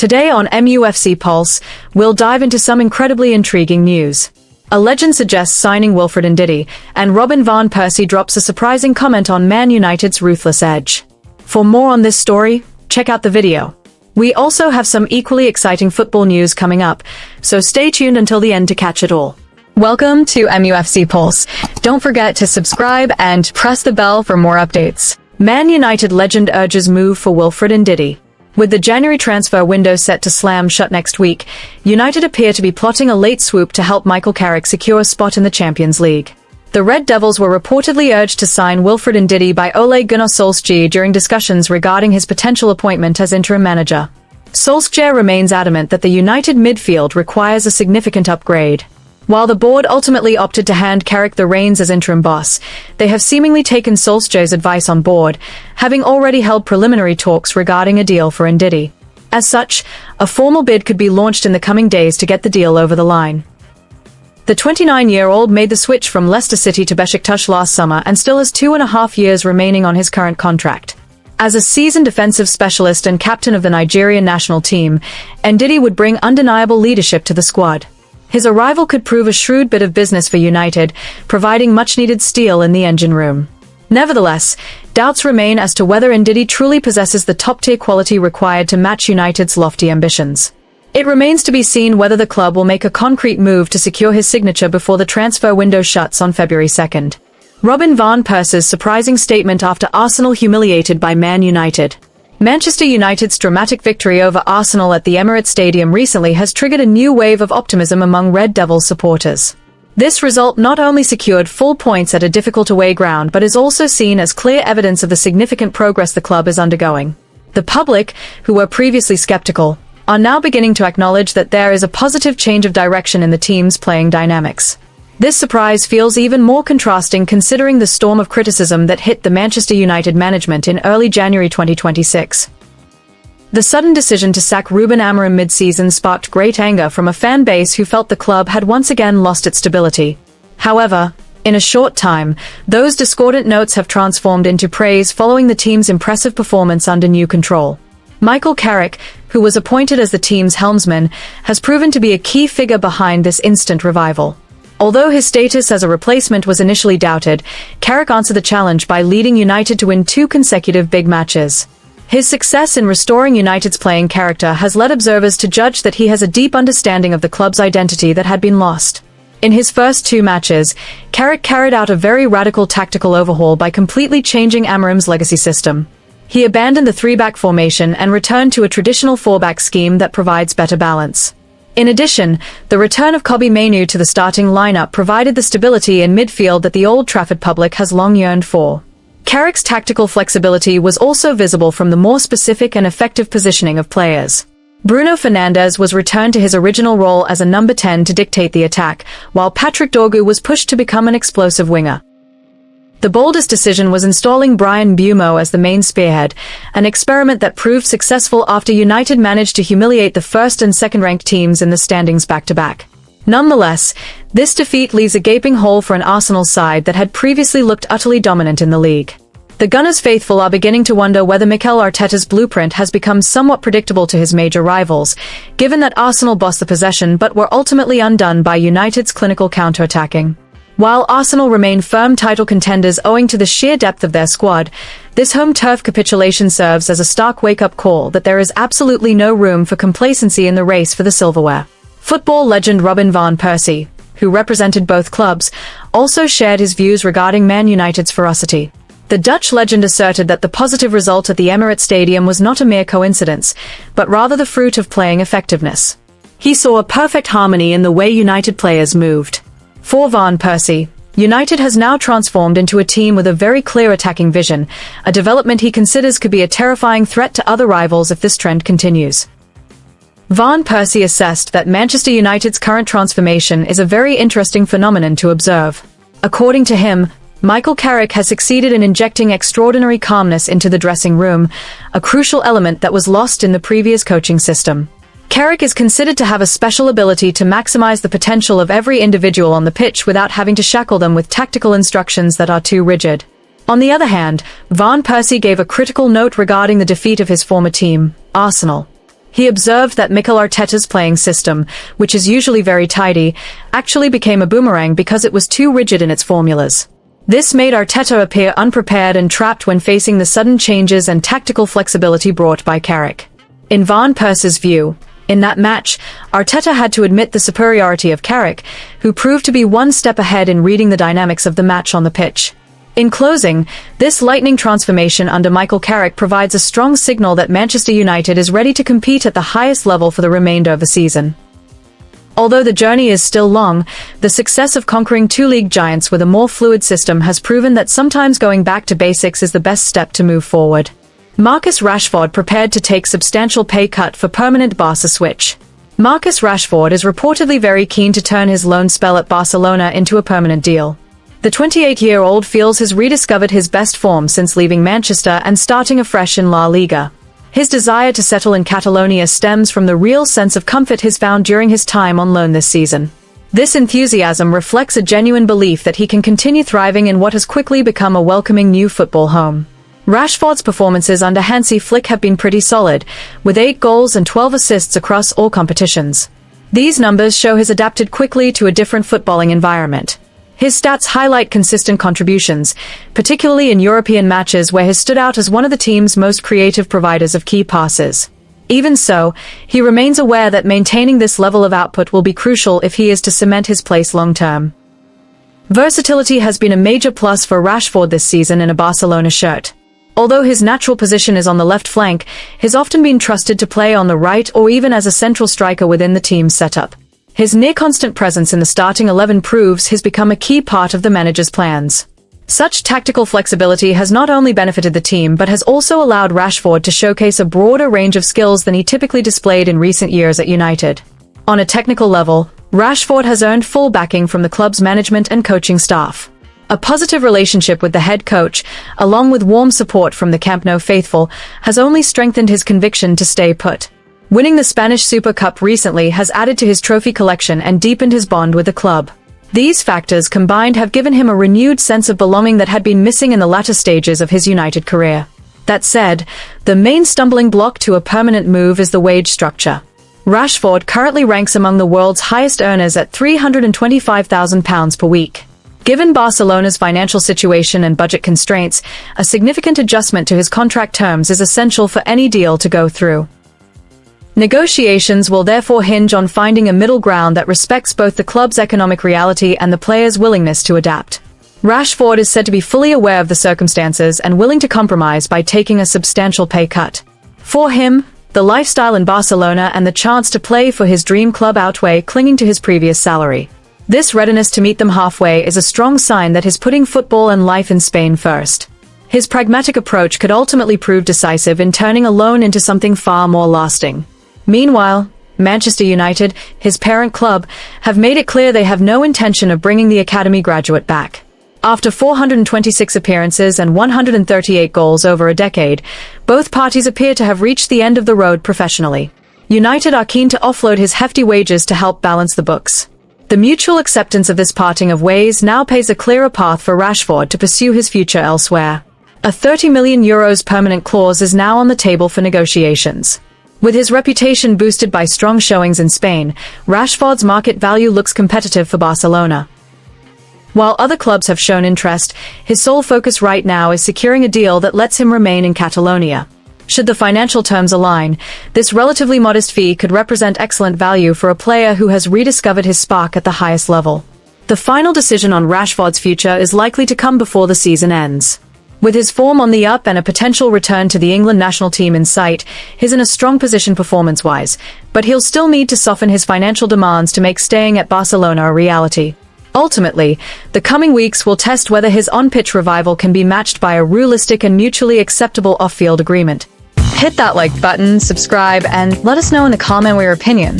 Today on MUFC Pulse, we'll dive into some incredibly intriguing news. A legend suggests signing Wilfred Ndidi, and Robin van Persie drops a surprising comment on Man United's ruthless edge. For more on this story, check out the video. We also have some equally exciting football news coming up, so stay tuned until the end to catch it all. Welcome to MUFC Pulse. Don't forget to subscribe and press the bell for more updates. Man United legend urges move for Wilfred Ndidi. With the January transfer window set to slam shut next week, United appear to be plotting a late swoop to help Michael Carrick secure a spot in the Champions League. The Red Devils were reportedly urged to sign Wilfred Ndidi by Ole Gunnar Solskjaer during discussions regarding his potential appointment as interim manager. Solskjaer remains adamant that the United midfield requires a significant upgrade. While the board ultimately opted to hand Carrick the reins as interim boss, they have seemingly taken Solskjaer's advice on board, having already held preliminary talks regarding a deal for Ndidi. As such, a formal bid could be launched in the coming days to get the deal over the line. The 29-year-old made the switch from Leicester City to Besiktas last summer and still has 2.5 years remaining on his current contract. As a seasoned defensive specialist and captain of the Nigerian national team, Ndidi would bring undeniable leadership to the squad. His arrival could prove a shrewd bit of business for United, providing much-needed steel in the engine room. Nevertheless, doubts remain as to whether Ndidi truly possesses the top-tier quality required to match United's lofty ambitions. It remains to be seen whether the club will make a concrete move to secure his signature before the transfer window shuts on February 2nd. Robin van Persie's surprising statement after Arsenal humiliated by Man United. Manchester United's dramatic victory over Arsenal at the Emirates Stadium recently has triggered a new wave of optimism among Red Devils supporters. This result not only secured full points at a difficult away ground but is also seen as clear evidence of the significant progress the club is undergoing. The public, who were previously skeptical, are now beginning to acknowledge that there is a positive change of direction in the team's playing dynamics. This surprise feels even more contrasting considering the storm of criticism that hit the Manchester United management in early January 2026. The sudden decision to sack Ruben Amorim mid-season sparked great anger from a fan base who felt the club had once again lost its stability. However, in a short time, those discordant notes have transformed into praise following the team's impressive performance under new control. Michael Carrick, who was appointed as the team's helmsman, has proven to be a key figure behind this instant revival. Although his status as a replacement was initially doubted, Carrick answered the challenge by leading United to win 2 consecutive big matches. His success in restoring United's playing character has led observers to judge that he has a deep understanding of the club's identity that had been lost. In his first 2 matches, Carrick carried out a very radical tactical overhaul by completely changing Amorim's legacy system. He abandoned the 3-back formation and returned to a traditional 4-back scheme that provides better balance. In addition, the return of Kobbie Mainoo to the starting lineup provided the stability in midfield that the Old Trafford public has long yearned for. Carrick's tactical flexibility was also visible from the more specific and effective positioning of players. Bruno Fernandes was returned to his original role as a number 10 to dictate the attack, while Patrick Dorgu was pushed to become an explosive winger. The boldest decision was installing Bryan Mbeumo as the main spearhead, an experiment that proved successful after United managed to humiliate the first and second-ranked teams in the standings back-to-back. Nonetheless, this defeat leaves a gaping hole for an Arsenal side that had previously looked utterly dominant in the league. The Gunners faithful are beginning to wonder whether Mikel Arteta's blueprint has become somewhat predictable to his major rivals, given that Arsenal bossed the possession but were ultimately undone by United's clinical counter-attacking. While Arsenal remain firm title contenders owing to the sheer depth of their squad, this home turf capitulation serves as a stark wake-up call that there is absolutely no room for complacency in the race for the silverware. Football legend Robin van Persie, who represented both clubs, also shared his views regarding Man United's ferocity. The Dutch legend asserted that the positive result at the Emirates Stadium was not a mere coincidence, but rather the fruit of playing effectiveness. He saw a perfect harmony in the way United players moved. For Van Persie, United has now transformed into a team with a very clear attacking vision, a development he considers could be a terrifying threat to other rivals if this trend continues. Van Persie assessed that Manchester United's current transformation is a very interesting phenomenon to observe. According to him, Michael Carrick has succeeded in injecting extraordinary calmness into the dressing room, a crucial element that was lost in the previous coaching system. Carrick is considered to have a special ability to maximize the potential of every individual on the pitch without having to shackle them with tactical instructions that are too rigid. On the other hand, Van Persie gave a critical note regarding the defeat of his former team, Arsenal. He observed that Mikel Arteta's playing system, which is usually very tidy, actually became a boomerang because it was too rigid in its formulas. This made Arteta appear unprepared and trapped when facing the sudden changes and tactical flexibility brought by Carrick. In Van Persie's view, in that match, Arteta had to admit the superiority of Carrick, who proved to be one step ahead in reading the dynamics of the match on the pitch. In closing, this lightning transformation under Michael Carrick provides a strong signal that Manchester United is ready to compete at the highest level for the remainder of the season. Although the journey is still long, the success of conquering two league giants with a more fluid system has proven that sometimes going back to basics is the best step to move forward. Marcus Rashford prepared to take substantial pay cut for permanent Barca switch. Marcus Rashford is reportedly very keen to turn his loan spell at Barcelona into a permanent deal. The 28-year-old feels has rediscovered his best form since leaving Manchester and starting afresh in La Liga. His desire to settle in Catalonia stems from the real sense of comfort he's found during his time on loan this season. This enthusiasm reflects a genuine belief that he can continue thriving in what has quickly become a welcoming new football home. Rashford's performances under Hansi Flick have been pretty solid, with 8 goals and 12 assists across all competitions. These numbers show he's adapted quickly to a different footballing environment. His stats highlight consistent contributions, particularly in European matches where he stood out as one of the team's most creative providers of key passes. Even so, he remains aware that maintaining this level of output will be crucial if he is to cement his place long-term. Versatility has been a major plus for Rashford this season in a Barcelona shirt. Although his natural position is on the left flank, he's often been trusted to play on the right or even as a central striker within the team's setup. His near-constant presence in the starting 11 proves he's become a key part of the manager's plans. Such tactical flexibility has not only benefited the team but has also allowed Rashford to showcase a broader range of skills than he typically displayed in recent years at United. On a technical level, Rashford has earned full backing from the club's management and coaching staff. A positive relationship with the head coach, along with warm support from the Camp Nou faithful, has only strengthened his conviction to stay put. Winning the Spanish Super Cup recently has added to his trophy collection and deepened his bond with the club. These factors combined have given him a renewed sense of belonging that had been missing in the latter stages of his United career. That said, the main stumbling block to a permanent move is the wage structure. Rashford currently ranks among the world's highest earners at £325,000 per week. Given Barcelona's financial situation and budget constraints, a significant adjustment to his contract terms is essential for any deal to go through. Negotiations will therefore hinge on finding a middle ground that respects both the club's economic reality and the player's willingness to adapt. Rashford is said to be fully aware of the circumstances and willing to compromise by taking a substantial pay cut. For him, the lifestyle in Barcelona and the chance to play for his dream club outweigh clinging to his previous salary. This readiness to meet them halfway is a strong sign that he's putting football and life in Spain first. His pragmatic approach could ultimately prove decisive in turning a loan into something far more lasting. Meanwhile, Manchester United, his parent club, have made it clear they have no intention of bringing the academy graduate back. After 426 appearances and 138 goals over a decade, both parties appear to have reached the end of the road professionally. United are keen to offload his hefty wages to help balance the books. The mutual acceptance of this parting of ways now paves a clearer path for Rashford to pursue his future elsewhere. A €30 million permanent clause is now on the table for negotiations. With his reputation boosted by strong showings in Spain, Rashford's market value looks competitive for Barcelona. While other clubs have shown interest, his sole focus right now is securing a deal that lets him remain in Catalonia. Should the financial terms align, this relatively modest fee could represent excellent value for a player who has rediscovered his spark at the highest level. The final decision on Rashford's future is likely to come before the season ends. With his form on the up and a potential return to the England national team in sight, he's in a strong position performance-wise, but he'll still need to soften his financial demands to make staying at Barcelona a reality. Ultimately, the coming weeks will test whether his on-pitch revival can be matched by a realistic and mutually acceptable off-field agreement. Hit that like button, subscribe, and let us know in the comment your opinion.